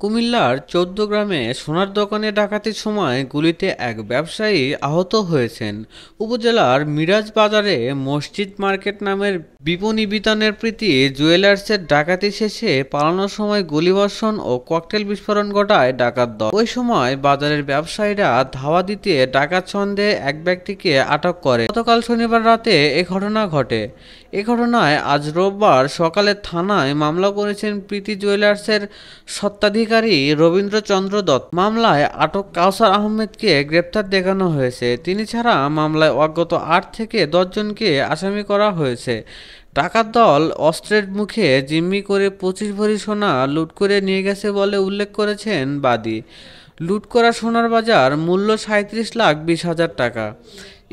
কুমিল্লার ১৪ গ্রামে সোনার দোকানে ডাকাতির সময় গুলিতে এক ব্যবসায়ী আহত হয়েছেন। উপজেলার মিরাজ বাজারে মসজিদ মার্কেট নামের বিপণী বিতানের প্রীতি জুয়েলার্সের ডাকাতি শেষে পালানোর সময় গুলিবর্ষণ ও ককটেল বিস্ফোরণ ঘটায় ডাকাত দল। ওই সময় বাজারের ব্যবসায়ীরা ধাওয়া দিতে ডাকাত সন্দেহে এক ব্যক্তিকে আটক করে। গতকাল শনিবার রাতে এ ঘটনা ঘটে। এ ঘটনায় আজ রোববার সকালে থানায় মামলা করেছেন প্রীতি জুয়েলার্সের স্বত্বাধিকারী রবীন্দ্রচন্দ্র দত্ত। মামলায় আটক কাউসার আহমেদকে গ্রেপ্তার দেখানো হয়েছে। তিনি ছাড়া মামলায় অজ্ঞাত ৮ থেকে ১০ জনকে আসামি করা হয়েছে। ডাকাত দল অস্ত্রের মুখে জিম্মি করে ২৫ ভরি সোনা লুট করে নিয়ে গেছে বলে উল্লেখ করেছেন বাদী। লুট করা সোনার বাজার মূল্য ৩৭,২০,০০০ টাকা।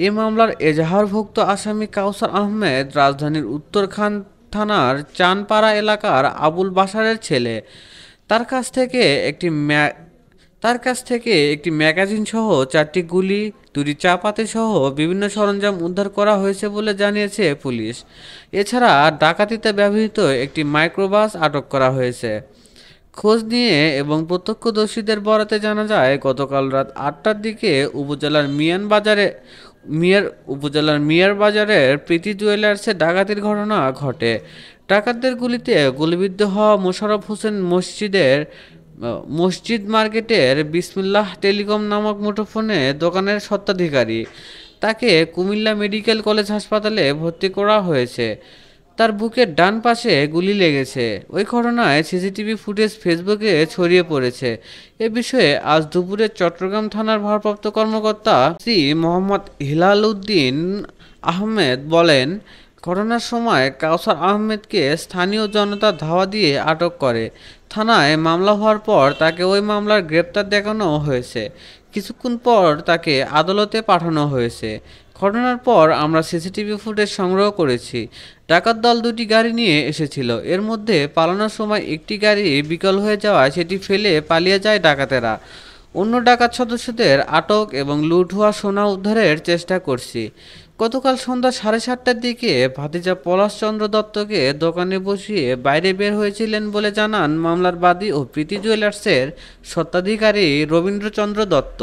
এ মামলার এজাহারভুক্ত আসামি কাউসার আহমেদ রাজধানীর উত্তরখান থানার চানপাড়া এলাকার আবুল বাশারের ছেলে। তার কাছ থেকে একটি ম্যাগাজিন সহ ৪টি গুলি, ২টি চাপাতি সহ বিভিন্ন সরঞ্জাম উদ্ধার করা হয়েছে বলে জানিয়েছে পুলিশ। এছাড়া ডাকাতিতে ব্যবহৃত একটি মাইক্রোবাস আটক করা হয়েছে। খোঁজ নিয়ে এবং প্রত্যক্ষদর্শীদের বরাতে জানা যায়, গতকাল রাত ৮টার দিকে মিয়ার বাজারের প্রীতি জুয়েলার্সে ডাকাতির ঘটনা ঘটে। ডাকাতদের গুলিতে গুলিবিদ্ধ হওয়া মোশাররফ হোসেন মসজিদ মার্কেটের বিসমিল্লাহ টেলিকম নামক মুঠোফোনে দোকানের স্বত্বাধিকারী। তাকে কুমিল্লা মেডিকেল কলেজ হাসপাতালে ভর্তি করা হয়েছে। তার বুকের ডান পাশে গুলি লেগেছে। ওই ঘটনায় সিসিটিভি ফুটেজ ফেসবুকে ছড়িয়ে পড়েছে। এ বিষয়ে আজ দুপুরে চট্টগ্রাম থানার ভারপ্রাপ্ত কর্মকর্তা সি মোহাম্মদ হিলাল উদ্দিন আহমেদ বলেন, ঘটনার সময় কাউসার আহমেদকে স্থানীয় জনতা ধাওয়া দিয়ে আটক করে। থানায় মামলা হওয়ার পর তাকে ওই মামলার গ্রেপ্তার দেখানো হয়েছে। কিছুক্ষণ পর তাকে আদালতে পাঠানো হয়েছে। ঘটনার পর আমরা সিসিটিভি ফুটেজ সংগ্রহ করেছি। ডাকাত দল ২টি গাড়ি নিয়ে এসেছিল। এর মধ্যে পালানোর সময় একটি গাড়ি বিকল হয়ে যাওয়ায় সেটি ফেলে পালিয়ে যায় ডাকাতেরা। অন্য ডাকাত সদস্যদের আটক এবং লুট হওয়া সোনা উদ্ধারের চেষ্টা করছি। গতকাল সন্ধ্যা ৭:৩০টার দিকে ভাতিজা পলাশ চন্দ্র দত্তকে দোকানে বসিয়ে বাইরে বের হয়েছিলেন বলে জানান মামলার বাদী ও প্রীতি জুয়েলার্সের স্বত্বাধিকারী রবীন্দ্রচন্দ্র দত্ত।